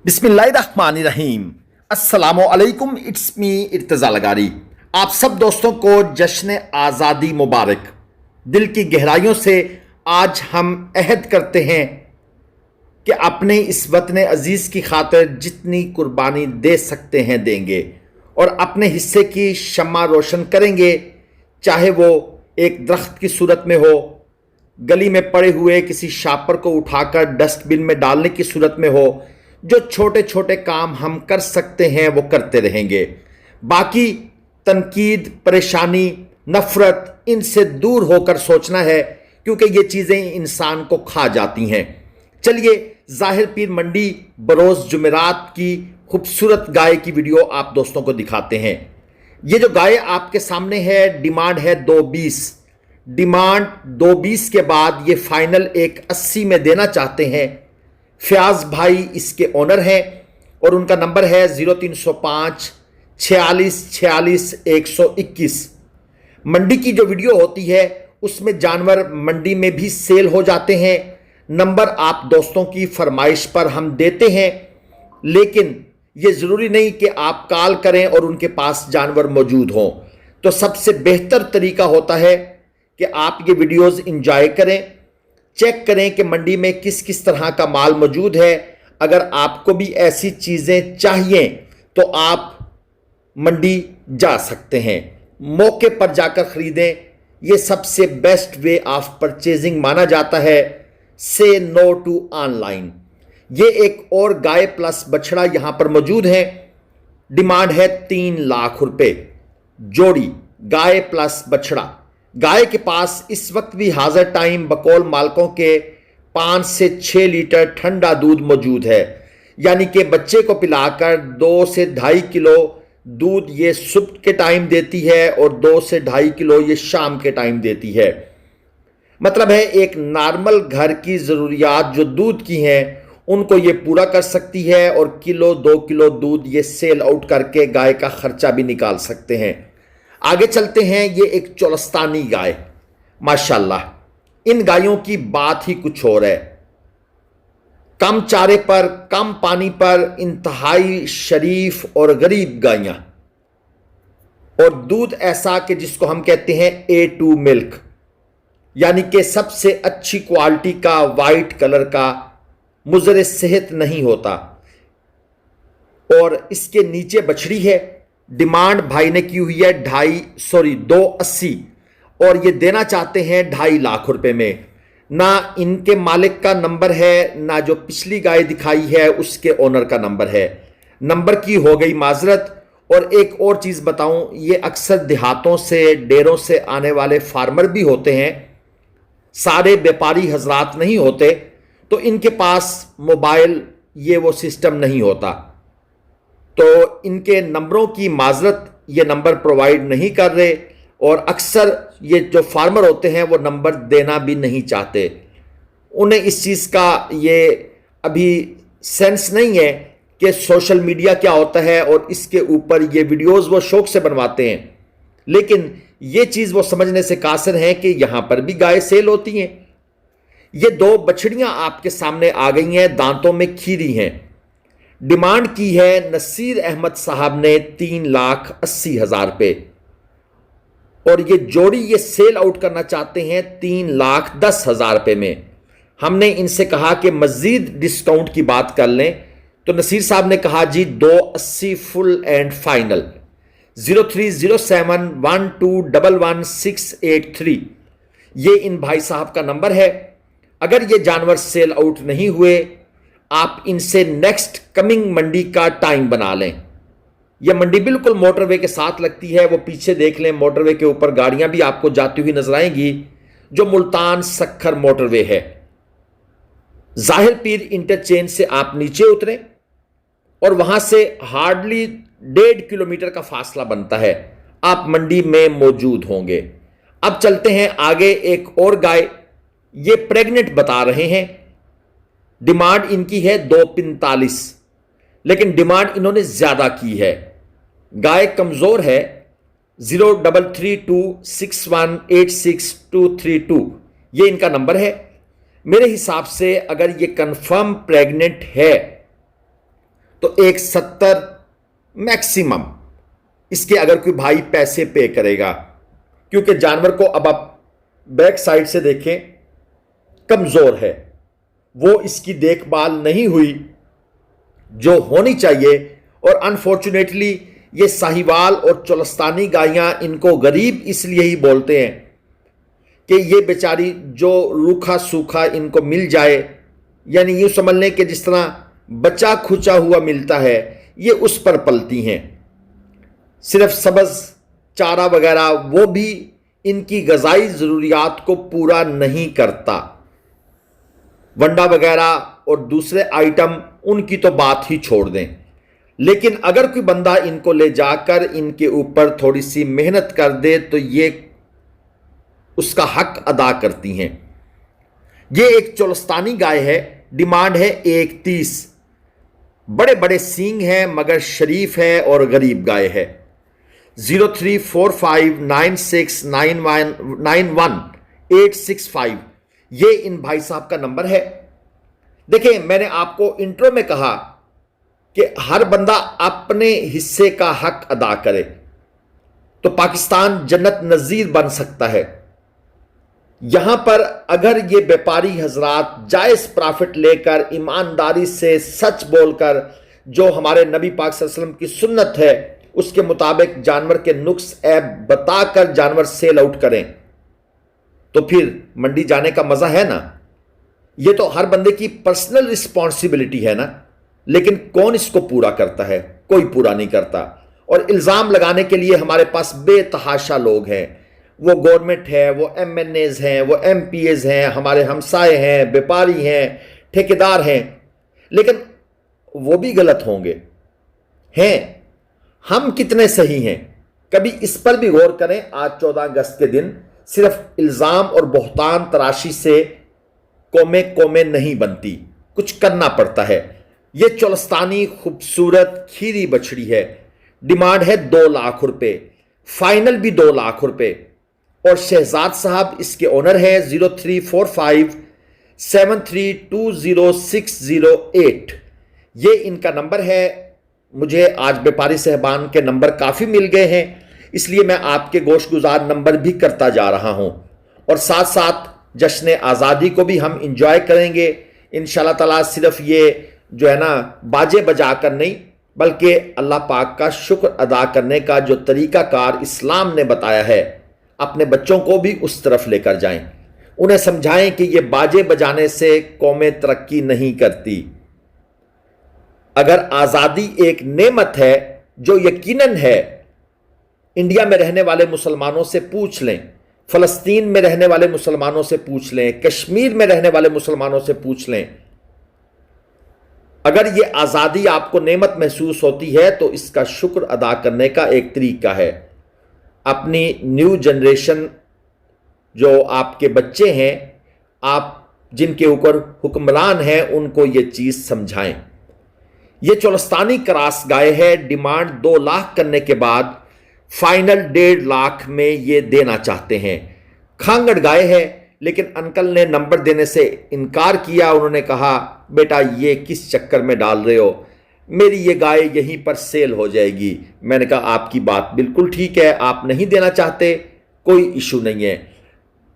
बिस्मिल्लाहिर्रहमानिर्रहीम। अस्सलामुअलैकुम। It's me Irtaza Lagari. आप सब दोस्तों को जश्न आज़ादी मुबारक। दिल की गहराइयों से आज हम अहद करते हैं कि अपने इस वतन अजीज़ की खातिर जितनी कुर्बानी दे सकते हैं देंगे और अपने हिस्से की शम्मा रोशन करेंगे, चाहे वो एक दरख्त की सूरत में हो, गली में पड़े हुए किसी शापर को उठाकर डस्टबिन में डालने की सूरत में हो। जो छोटे छोटे काम हम कर सकते हैं वो करते रहेंगे। बाकी तनकीद, परेशानी, नफरत, इनसे दूर होकर सोचना है, क्योंकि ये चीज़ें इंसान को खा जाती हैं। चलिए ज़ाहिर पीर मंडी बरोज़ जुमेरात की खूबसूरत गाय की वीडियो आप दोस्तों को दिखाते हैं। ये जो गाय आपके सामने है, डिमांड है 220। डिमांड 220 के बाद ये फाइनल 180 में देना चाहते हैं। फयाज भाई इसके ओनर हैं और उनका नंबर है 0305 46 46 121। मंडी की जो वीडियो होती है उसमें जानवर मंडी में भी सेल हो जाते हैं। नंबर आप दोस्तों की फरमाइश पर हम देते हैं, लेकिन यह ज़रूरी नहीं कि आप कॉल करें और उनके पास जानवर मौजूद हों। तो सबसे बेहतर तरीका होता है कि आप ये वीडियोज़ इंजॉय करें, चेक करें कि मंडी में किस किस तरह का माल मौजूद है। अगर आपको भी ऐसी चीज़ें चाहिए तो आप मंडी जा सकते हैं, मौके पर जाकर ख़रीदें। ये सबसे बेस्ट वे ऑफ परचेजिंग माना जाता है। से नो टू ऑनलाइन। ये एक और गाय प्लस बछड़ा यहां पर मौजूद है। डिमांड है 3 लाख रुपए जोड़ी, गाय प्लस बछड़ा। गाय के पास इस वक्त भी हाजिर टाइम बकौल मालकों के 5 से 6 लीटर ठंडा दूध मौजूद है, यानी कि बच्चे को पिलाकर 2 से 2.5 किलो दूध ये सुबह के टाइम देती है और 2 से 2.5 किलो ये शाम के टाइम देती है। मतलब है एक नॉर्मल घर की ज़रूरियात जो दूध की हैं उनको ये पूरा कर सकती है और किलो 2 किलो दूध ये सेल आउट करके गाय का खर्चा भी निकाल सकते हैं। आगे चलते हैं। ये एक चोलस्तानी गाय, माशाल्लाह इन गायों की बात ही कुछ और है। कम चारे पर, कम पानी पर, इंतहाई शरीफ और गरीब गायें, और दूध ऐसा कि जिसको हम कहते हैं A2 मिल्क, यानी कि सबसे अच्छी क्वालिटी का वाइट कलर का, मुज़र सेहत नहीं होता। और इसके नीचे बछड़ी है। डिमांड भाई ने की हुई है 280 और ये देना चाहते हैं 2.5 लाख रुपए में। ना इनके मालिक का नंबर है, ना जो पिछली गाय दिखाई है उसके ओनर का नंबर है। नंबर की हो गई माजरत। और एक और चीज़ बताऊं, ये अक्सर देहातों से, डेरों से आने वाले फार्मर भी होते हैं, सारे व्यापारी हजरात नहीं होते, तो इनके पास मोबाइल ये वो सिस्टम नहीं होता, तो इनके नंबरों की माजरत ये नंबर प्रोवाइड नहीं कर रहे। और अक्सर ये जो फार्मर होते हैं वो नंबर देना भी नहीं चाहते। उन्हें इस चीज़ का ये अभी सेंस नहीं है कि सोशल मीडिया क्या होता है और इसके ऊपर ये वीडियोस वो शौक से बनवाते हैं, लेकिन ये चीज़ वो समझने से कासिर हैं कि यहाँ पर भी गाय सेल होती हैं। ये 2 बछड़ियाँ आपके सामने आ गई हैं, दांतों में खीरी हैं। डिमांड की है नसीर अहमद साहब ने 3,80,000 रुपये और ये जोड़ी ये सेल आउट करना चाहते हैं 3,10,000 रुपये में। हमने इनसे कहा कि मजीद डिस्काउंट की बात कर लें, तो नसीर साहब ने कहा जी 280 फुल एंड फाइनल। 030712111683 ये इन भाई साहब का नंबर है। अगर ये जानवर सेल आउट नहीं हुए, आप इनसे नेक्स्ट कमिंग मंडी का टाइम बना लें। यह मंडी बिल्कुल मोटरवे के साथ लगती है। वो पीछे देख लें, मोटरवे के ऊपर गाड़ियां भी आपको जाती हुई नजर आएंगी, जो मुल्तान सक्खर मोटरवे है। ज़ाहिर पीर इंटरचेंज से आप नीचे उतरें और वहां से हार्डली 1.5 किलोमीटर का फासला बनता है, आप मंडी में मौजूद होंगे। अब चलते हैं आगे। एक और गाय, ये प्रेग्नेंट बता रहे हैं। डिमांड इनकी है 245, लेकिन डिमांड इन्होंने ज्यादा की है। गाय कमजोर है। 03326186 ये इनका नंबर है। मेरे हिसाब से अगर ये कंफर्म प्रेग्नेंट है तो 170 मैक्सिमम इसके अगर कोई भाई पैसे पे करेगा, क्योंकि जानवर को अब आप बैक साइड से देखें कमजोर है, वो इसकी देखभाल नहीं हुई जो होनी चाहिए। और अनफॉर्चुनेटली ये साहिवाल और चोलस्तानी गायें, इनको गरीब इसलिए ही बोलते हैं कि ये बेचारी जो रूखा सूखा इनको मिल जाए, यानी यूं समझ लें कि जिस तरह बच्चा खुचा हुआ मिलता है, ये उस पर पलती हैं। सिर्फ सब्ज चारा वगैरह वो भी इनकी ग़िज़ाई ज़रूरियात को पूरा नहीं करता। वंडा वगैरह और दूसरे आइटम उनकी तो बात ही छोड़ दें। लेकिन अगर कोई बंदा इनको ले जाकर इनके ऊपर थोड़ी सी मेहनत कर दे तो ये उसका हक अदा करती हैं। ये एक चोलस्तानी गाय है, डिमांड है 130। बड़े बड़े सींग हैं मगर शरीफ है और गरीब गाय है। 03459691 ये इन भाई साहब का नंबर है। देखिए, मैंने आपको इंट्रो में कहा कि हर बंदा अपने हिस्से का हक अदा करे तो पाकिस्तान जन्नत नज़ीर बन सकता है। यहां पर अगर ये व्यापारी हजरात जायज़ प्रॉफिट लेकर ईमानदारी से सच बोलकर जो हमारे नबी पाक सल्लल्लाहु अलैहि वसल्लम की सुन्नत है उसके मुताबिक जानवर के नुक्स ऐब बताकर जानवर सेल आउट करें तो फिर मंडी जाने का मजा है ना। ये तो हर बंदे की पर्सनल रिस्पॉन्सिबिलिटी है ना, लेकिन कौन इसको पूरा करता है? कोई पूरा नहीं करता। और इल्ज़ाम लगाने के लिए हमारे पास बेतहाशा लोग हैं, वो गवर्नमेंट है, वो MNAs हैं, वो MPAs हैं, हमारे हमसाए हैं, व्यापारी हैं, ठेकेदार हैं, लेकिन वो भी गलत होंगे हैं। हम कितने सही हैं, कभी इस पर भी गौर करें। आज 14 अगस्त के दिन सिर्फ इल्ज़ाम और बहतान तराशी से कौमें नहीं बनती, कुछ करना पड़ता है। ये चोलस्तानी खूबसूरत खीरी बछड़ी है, डिमांड है 2 लाख रुपए, फाइनल भी 2 लाख रुपए। और शहजाद साहब इसके ओनर है। 034573200608 ये इनका नंबर है। मुझे आज व्यापारी साहबान के नंबर काफ़ी मिल गए हैं, इसलिए मैं आपके गोशगुजार नंबर भी करता जा रहा हूं। और साथ साथ जश्न आज़ादी को भी हम इंजॉय करेंगे इंशाल्लाह ताला। सिर्फ ये जो है ना बाजे बजा कर नहीं, बल्कि अल्लाह पाक का शुक्र अदा करने का जो तरीक़ाकार इस्लाम ने बताया है, अपने बच्चों को भी उस तरफ लेकर जाएं, उन्हें समझाएं कि ये बाजे बजाने से कौमें तरक्की नहीं करती। अगर आज़ादी एक नेमत है जो यकीनन है, इंडिया में रहने वाले मुसलमानों से पूछ लें, फ़लस्तीन में रहने वाले मुसलमानों से पूछ लें, कश्मीर में रहने वाले मुसलमानों से पूछ लें, अगर ये आज़ादी आपको नेमत महसूस होती है तो इसका शुक्र अदा करने का एक तरीका है। अपनी न्यू जनरेशन जो आपके बच्चे हैं, आप जिनके ऊपर हुक्मरान हैं, उनको ये चीज़ समझाएं। ये चोलस्तानी क्रॉस गाय है, डिमांड 2 लाख करने के बाद फाइनल 1.5 लाख में ये देना चाहते हैं। खांगड़ गाय है, लेकिन अंकल ने नंबर देने से इनकार किया। उन्होंने कहा, बेटा ये किस चक्कर में डाल रहे हो, मेरी ये गाय यहीं पर सेल हो जाएगी। मैंने कहा आपकी बात बिल्कुल ठीक है, आप नहीं देना चाहते, कोई इशू नहीं है।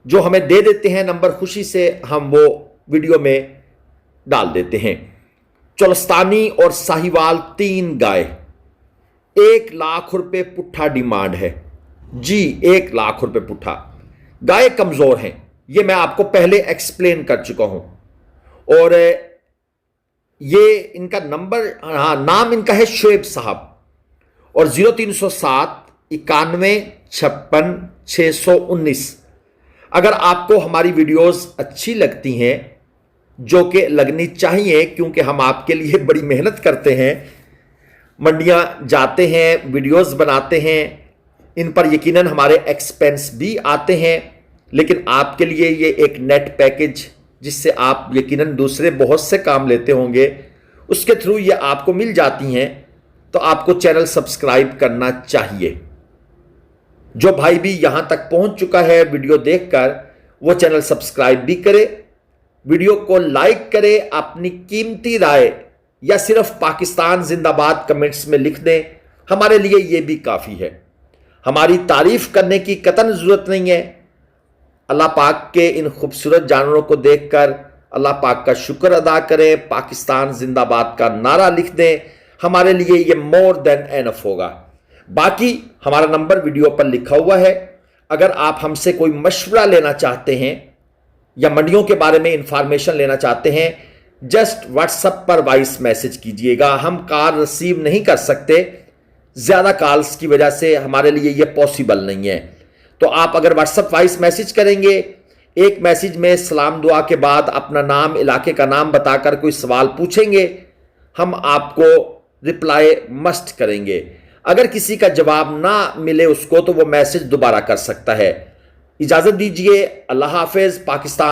जो हमें दे देते हैं नंबर, खुशी से हम वो वीडियो में डाल देते हैं। चोलस्तानी और साहिवाल 3 गाय, 1 लाख रुपए पुट्ठा डिमांड है जी, 1 लाख रुपए पुट्ठा। गाय कमजोर हैं, ये मैं आपको पहले एक्सप्लेन कर चुका हूं। और ये इनका नंबर, हाँ नाम इनका है शुएब साहब, और 0307 91 56 619। अगर आपको हमारी वीडियोस अच्छी लगती हैं, जो कि लगनी चाहिए क्योंकि हम आपके लिए बड़ी मेहनत करते हैं, मंडियां जाते हैं, वीडियोस बनाते हैं, इन पर यकीनन हमारे एक्सपेंस भी आते हैं, लेकिन आपके लिए ये एक नेट पैकेज जिससे आप यकीनन दूसरे बहुत से काम लेते होंगे, उसके थ्रू ये आपको मिल जाती हैं, तो आपको चैनल सब्सक्राइब करना चाहिए। जो भाई भी यहां तक पहुंच चुका है वीडियो देखकर, वो चैनल सब्सक्राइब भी करे, वीडियो को लाइक करे, अपनी कीमती राय या सिर्फ पाकिस्तान जिंदाबाद कमेंट्स में लिख दें, हमारे लिए यह भी काफ़ी है। हमारी तारीफ करने की कतई ज़रूरत नहीं है। अल्लाह पाक के इन खूबसूरत जानवरों को देखकर अल्लाह पाक का शुक्र अदा करें, पाकिस्तान जिंदाबाद का नारा लिख दें, हमारे लिए ये मोर देन एनफ होगा। बाकी हमारा नंबर वीडियो पर लिखा हुआ है। अगर आप हमसे कोई मशवरा लेना चाहते हैं या मंडियों के बारे में इंफॉर्मेशन लेना चाहते हैं, जस्ट व्हाट्सएप पर वॉइस मैसेज कीजिएगा। हम कॉल रिसीव नहीं कर सकते, ज़्यादा कॉल्स की वजह से हमारे लिए यह पॉसिबल नहीं है। तो आप अगर व्हाट्सएप वॉइस मैसेज करेंगे, एक मैसेज में सलाम दुआ के बाद अपना नाम, इलाके का नाम बताकर कोई सवाल पूछेंगे, हम आपको रिप्लाई मस्ट करेंगे। अगर किसी का जवाब ना मिले उसको, तो वो मैसेज दोबारा कर सकता है। इजाज़त दीजिए। अल्लाह हाफिज़। पाकिस्तान।